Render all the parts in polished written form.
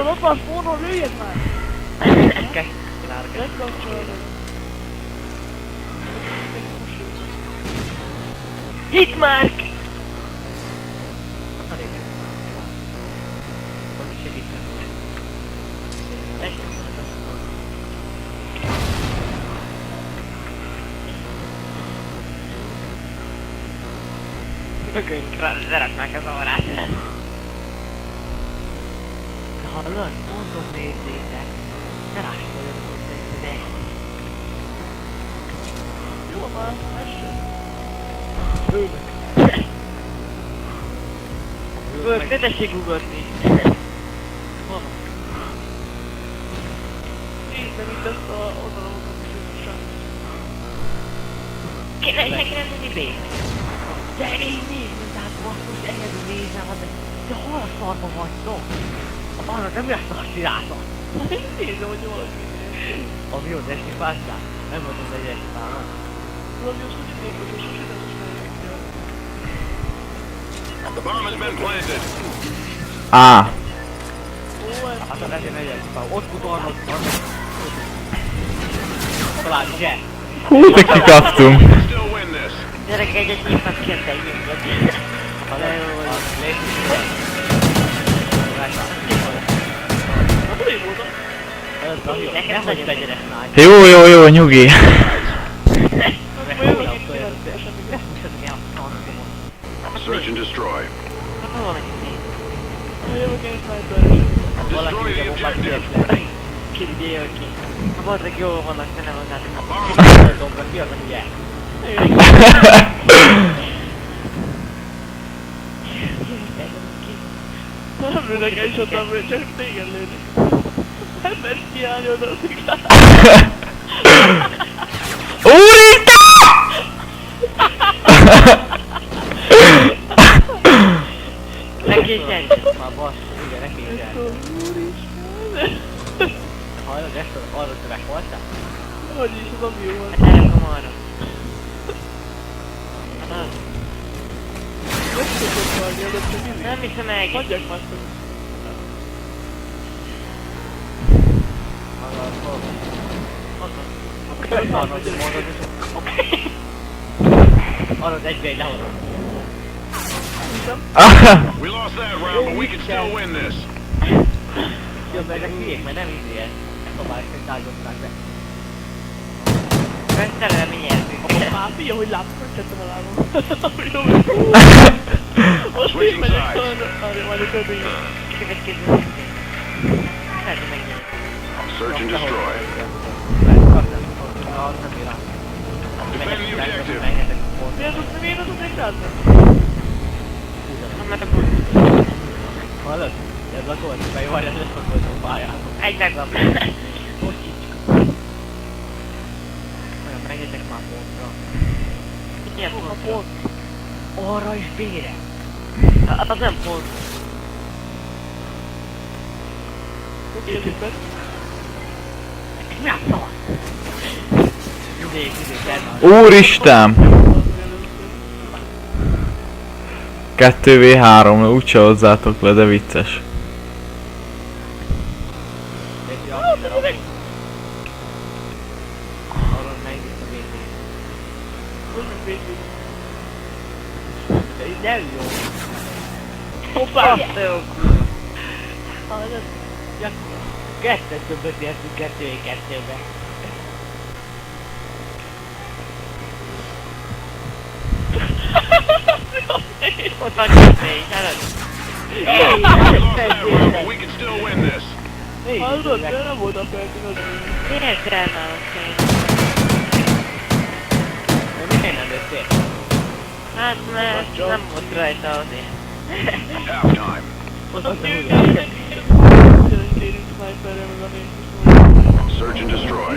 Ott van spónol, lőjed már! Megkapcsolod. Hitmark! Mögünkre leraknák az orrát. Hallod? Mondom, nézzétek! Ne rássoljatok ide! Jó van, essen! Bők, ne tessék ugatni! Hol van? Nézd meg itt ezt a oldalamokat is összesen. Kéne lenni bének! De én nézem, tehát basszus, egyedül nézem, de hol a szarba vagytok? Arra nem lesz a szirátot! Nézem, hogy valaki néz. Ami jó, de esni fásztál? Nem mondom, hogy esni fásztál. Valami azt úgy nézem, hogy sosem nem ismerjük. The bomb has been planted. Á. Hát a ezért megy esni fásztál. Ott futalnak, talán zse. Hú, de kikaptunk. Still win this. Gyerek, egyet nyitnak ki a tegyünk. Ha le jó vagy, lépjük. Nekem nagyon legyen ezt. Jó, nyugi. Search and destroy. Jövök én sniper. Destroy the objective. Kirigéljön ki. Ha bazdeg jól vannak, te nem hozzátok a dombra, ki az, aki jel? Nem lőnek egy sotamra, csak téged lőnek. Nem mersz kiállni oda a sziklát. Úristen! Ne készjelj! Már bassz, igen, ne készjelj. Hallod, ezt arra tövek voltál? Hogy is, az ami jó van. Hát elrakom arra. Hát az. Nem tudok valni, de csak izé. Nem hiszem meg. Hagyják már fel. Arra egybe egy lehozom. We lost that round, but we can still win this. Jó, mert ezek hülyék, mert nem izé ez. Szobás, hogy tágották be. Köztelem, mi nyertünk. Már figyelj, hogy látom, hogy tettem a lábam. Most így megyek arra, majd a ködényre. Következő. Lehet, hogy megnyerjük. Search and destroy. Defend the objective. Miért az egy ráznak? Hallod? Ez lakolt, vagy vagy ez lakolt a pályán. Egy megvan. Most így. Olyan, menjetek már pontra. Milyen pont? Arra is bére. Az nem pont. Értében? Mi a szasz? Idék, Úristen! 2v3, úgyse hozzátok le, de vicces. Nem jó. Hoppá! Kettőt többet értünk 2v2-be. Ott van kettői, hallod? We lost that round, but we can still win this. Hallod, de nem volt a feltűn az én. Miért gránálok én? Miért nem lőttél? Hát mert nem volt rajta azért. Halftime. Ott az a húzás. Ugyanúgy térünk sniperre, meg a nézd. Search and destroy.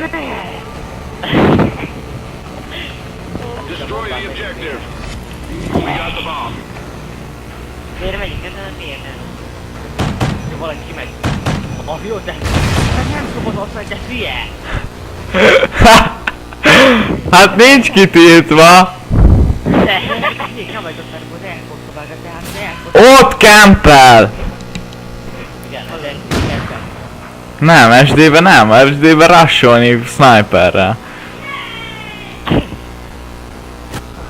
Destroy the objective. We got the bomb. Miért megyünk ezen? Miért nem? Jó, valaki kimegy. Jó, de nem szabad azt mondani, de hülye! Hát nincs kitiltva! De, még nem vagyok már, hogy elfogta meg a tehát, elfogta. Ott campel! Igen, az egy kempen. Nem, SD-be nem, SD-be rusholni sniperrel.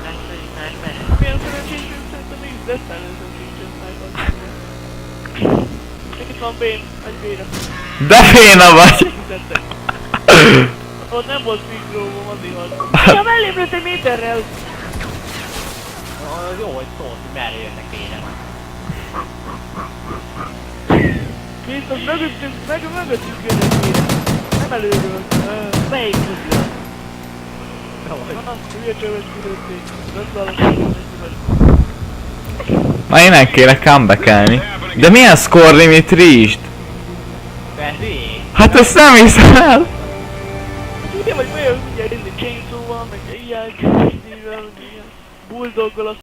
Lesz egy sniper. Milyen szerencsésünk szerintem így, de szerintem nincsen sniper. Neked van bén, egy béne. De féna vagy! Fizettek. Ott nem volt mikróvom, azért haltam. Ja, mellém lőtt egy méterrel. Az jó, hogy szólt, hogy merre jönnek véne van. Biztos mögöttünk jönnek béne. Nem előről. Melyik közül? Na, hülye csövet kilőtték. Röntgalom. Na innen kéne comebackelni. De milyen score limit reached? Veszély? Hát ezt nem hiszem el! Ugye vagy olyan, ugye Chainsaw-val, meg ilyen, meg ilyen Bulldoggal,